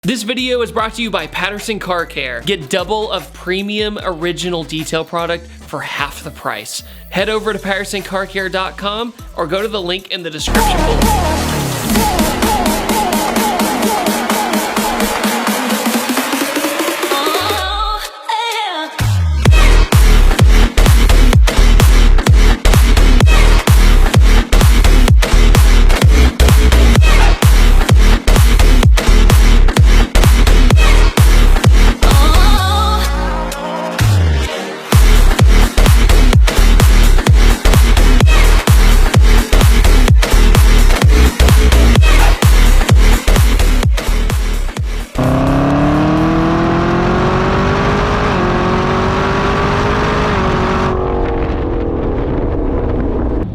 This video is brought to you by Patterson Car Care. Get double of premium original detail product for half the price. Head over to PattersonCarCare.com or go to the link in the description below.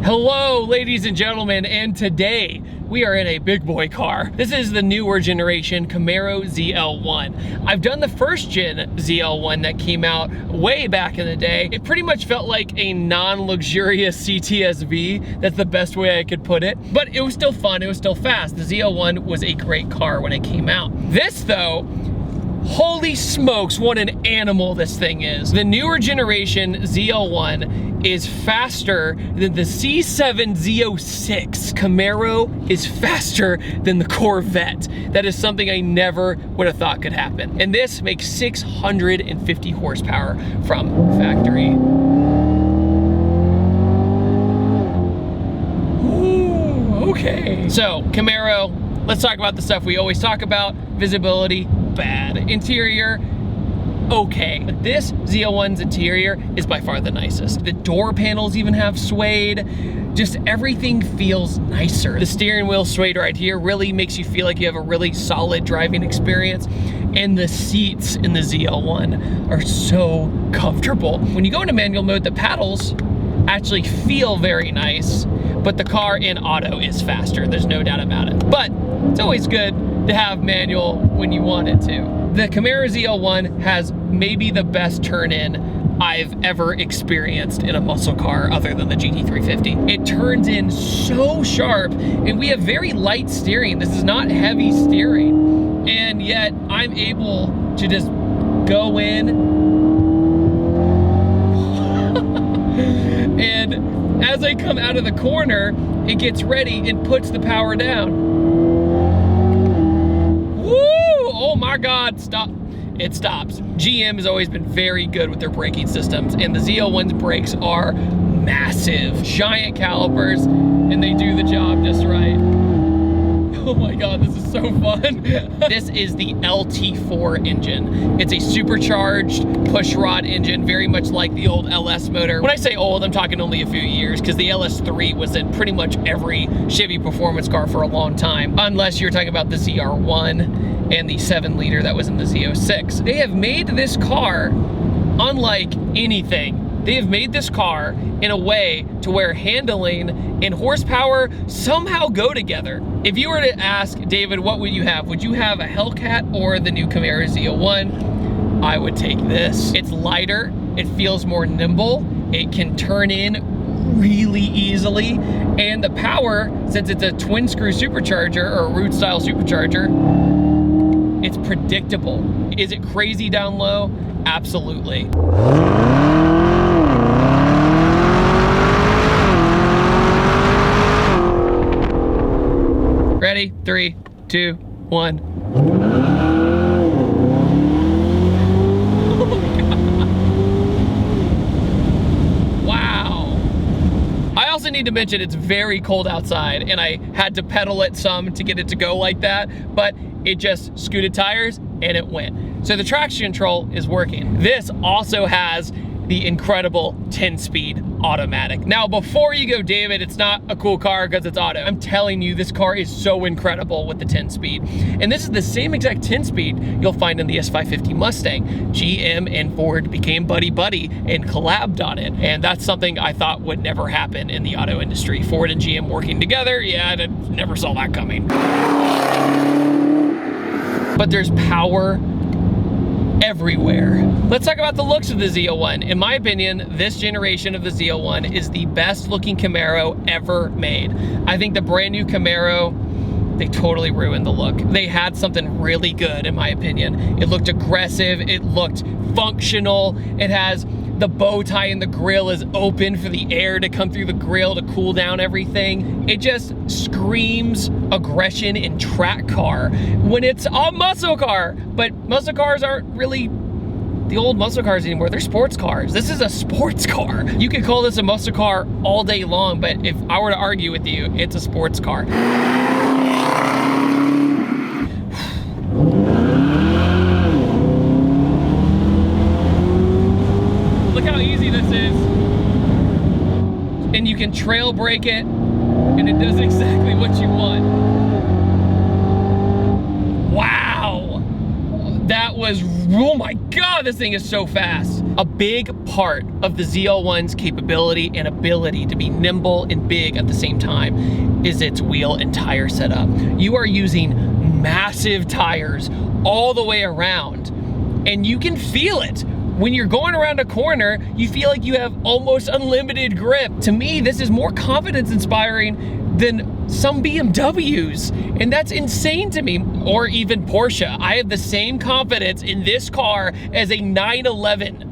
Hello, ladies and gentlemen, and today we are in a big boy car. This is the newer generation Camaro ZL1. I've done the first gen ZL1 that came out way back in the day. It pretty much felt like a non-luxurious CTSV. That's the best way I could put it. But it was still fun, it was still fast. The ZL1 was a great car when it came out. This though, holy smokes, what an animal this thing is. The newer generation ZL1 is faster than the C7 Z06. Camaro is faster than the Corvette. That is something I never would have thought could happen. And this makes 650 horsepower from factory. Ooh, okay. So, Camaro, let's talk about the stuff we always talk about. Visibility, bad. Interior, okay. But this ZL1's interior is by far the nicest. The door panels even have suede. Just everything feels nicer. The steering wheel suede right here really makes you feel like you have a really solid driving experience. And the seats in the ZL1 are so comfortable. When you go into manual mode, the paddles actually feel very nice, but the car in auto is faster. There's no doubt about it. But it's always good to have manual when you want it to. The Camaro ZL1 has maybe the best turn-in I've ever experienced in a muscle car other than the GT350. It turns in so sharp, and we have very light steering. This is not heavy steering, and yet I'm able to just go in and as I come out of the corner, it gets ready and puts the power down. Oh my God, stop. It stops. GM has always been very good with their braking systems, and the ZL1's brakes are massive. Giant calipers, and they do the job just right. Oh my God, this is so fun. This is the LT4 engine. It's a supercharged pushrod engine, very much like the old LS motor. When I say old, I'm talking only a few years, because the LS3 was in pretty much every Chevy performance car for a long time, unless you're talking about the ZR1 and the 7-liter that was in the Z06. They have made this car unlike anything. They have made this car in a way to where handling and horsepower somehow go together. If you were to ask David, what would you have? Would you have a Hellcat or the new Camaro ZL1? I would take this. It's lighter, it feels more nimble, it can turn in really easily, and the power, since it's a twin screw supercharger or a root style supercharger, it's predictable. Is it crazy down low? Absolutely. Ready? 3, 2, 1. Wow. I also need to mention it's very cold outside, and I had to pedal it some to get it to go like that, but it just scooted tires and it went. So the traction control is working. This also has the incredible 10-speed automatic. Now, before you go, David, it's not a cool car because it's auto. I'm telling you, this car is so incredible with the 10-speed. And this is the same exact 10-speed you'll find in the S550 Mustang. GM and Ford became buddy-buddy and collabed on it. And that's something I thought would never happen in the auto industry. Ford and GM working together, yeah, I never saw that coming. But there's power everywhere. Let's talk about the looks of the ZL1. In my opinion, this generation of the ZL1 is the best looking Camaro ever made. I think the brand new Camaro they totally ruined the look. They had something really good, in my opinion. It looked aggressive, it looked functional, it has the bow tie and the grill is open for the air to come through the grill to cool down everything. It just screams aggression in track car when it's a muscle car. But muscle cars aren't really the old muscle cars anymore. They're sports cars. This is a sports car. You could call this a muscle car all day long, but if I were to argue with you, it's a sports car. Look how easy this is. And you can trail brake it, and it does exactly what you want. Wow. That was, oh my God, this thing is so fast. A big part of the ZL1's capability and ability to be nimble and big at the same time is its wheel and tire setup. You are using massive tires all the way around, and you can feel it. When you're going around a corner, you feel like you have almost unlimited grip. To me, this is more confidence inspiring than some BMWs, and that's insane to me, or even Porsche. I have the same confidence in this car as a 911.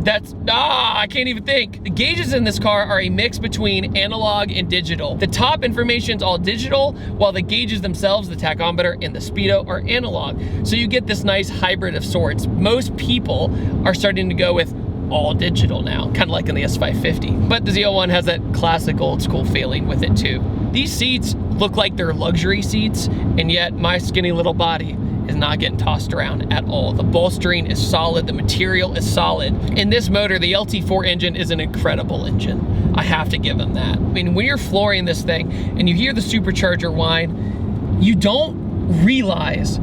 That's, I can't even think. The gauges in this car are a mix between analog and digital. The top information's all digital, while the gauges themselves, the tachometer and the speedo, are analog. So you get this nice hybrid of sorts. Most people are starting to go with all digital now, kind of like in the S550. But the ZL1 has that classic old school feeling with it too. These seats look like they're luxury seats, and yet my skinny little body is not getting tossed around at all. The bolstering is solid, the material is solid. In this motor, the LT4 engine is an incredible engine. I have to give them that. I mean, when you're flooring this thing and you hear the supercharger whine, you don't realize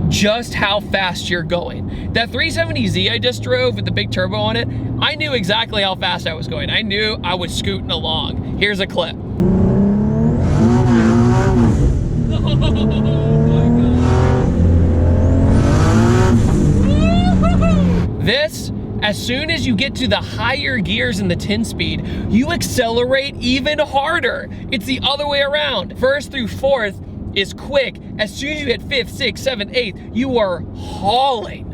just how fast you're going. That 370Z I just drove with the big turbo on it, I knew exactly how fast I was going. I knew I was scooting along. Here's a clip. Oh my God. This, as soon as you get to the higher gears in the 10-speed, you accelerate even harder. It's the other way around. First through fourth is quick. As soon as you hit fifth, sixth, seventh, eighth, you are hauling.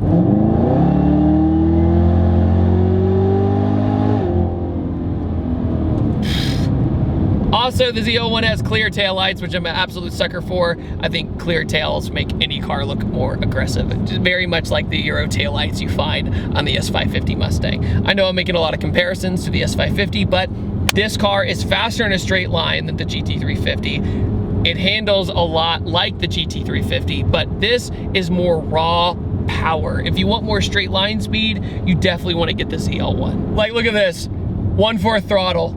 Also, the ZL1 has clear tail lights, which I'm an absolute sucker for. I think clear tails make any car look more aggressive. Just very much like the Euro tail lights you find on the S550 Mustang. I know I'm making a lot of comparisons to the S550, but this car is faster in a straight line than the GT350. It handles a lot like the GT350, but this is more raw power. If you want more straight line speed, you definitely want to get the ZL1. Like, look at this, 1/4 throttle.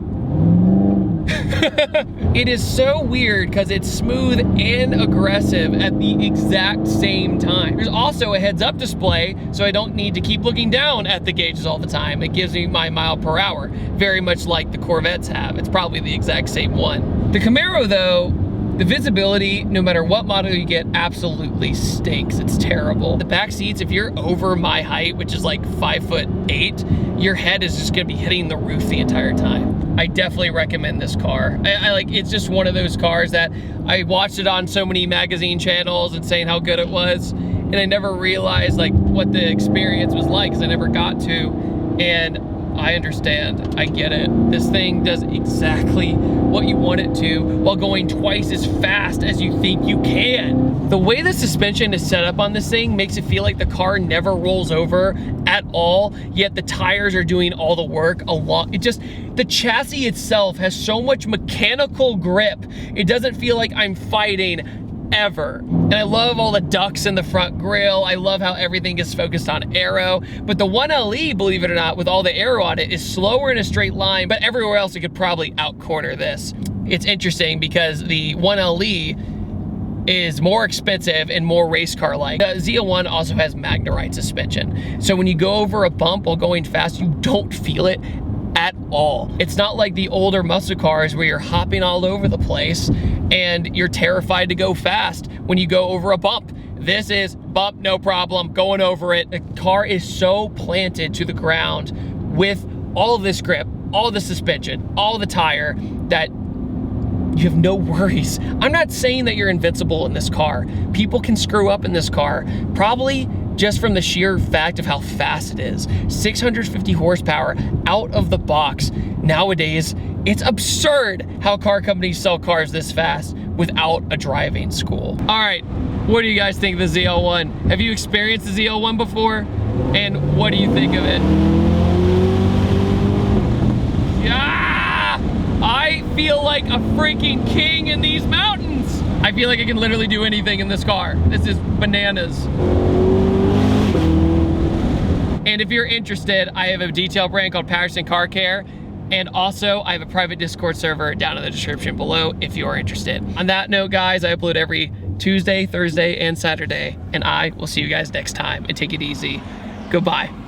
It is so weird because it's smooth and aggressive at the exact same time. There's also a heads-up display, so I don't need to keep looking down at the gauges all the time. It gives me my mile per hour, very much like the Corvettes have. It's probably the exact same one. The Camaro, though, the visibility, no matter what model you get, absolutely stinks. It's terrible. The back seats, if you're over my height, which is like 5'8", your head is just gonna be hitting the roof the entire time. I definitely recommend this car. I like, it's just one of those cars that I watched it on so many magazine channels and saying how good it was, and I never realized like what the experience was like because I never got to. And I understand, I get it. This thing does exactly what you want it to while going twice as fast as you think you can. The way the suspension is set up on this thing makes it feel like the car never rolls over at all, yet the tires are doing all the work along. The chassis itself has so much mechanical grip. It doesn't feel like I'm fighting ever. And I love all the ducts in the front grille. I love how everything is focused on aero. But the 1LE, believe it or not, with all the aero on it, is slower in a straight line, but everywhere else it could probably out-corner this. It's interesting because the 1LE is more expensive and more race car-like. The ZL1 also has Magnerite suspension. So when you go over a bump while going fast, you don't feel it at all. It's not like the older muscle cars where you're hopping all over the place and you're terrified to go fast when you go over a bump. This is bump, no problem, going over it. The car is so planted to the ground with all of this grip, all the suspension, all the tire, that You have no worries. I'm not saying that you're invincible in this car. People can screw up in this car, probably just from the sheer fact of how fast it is. 650 horsepower out of the box. Nowadays, it's absurd how car companies sell cars this fast without a driving school. All right, what do you guys think of the ZL1? Have you experienced the ZL1 before? And what do you think of it? Yeah! I feel like a freaking king in these mountains. I feel like I can literally do anything in this car. This is bananas. And if you're interested, I have a detail brand called Patterson Car Care. And also, I have a private Discord server down in the description below if you're interested. On that note, guys, I upload every Tuesday, Thursday, and Saturday. And I will see you guys next time. And take it easy. Goodbye.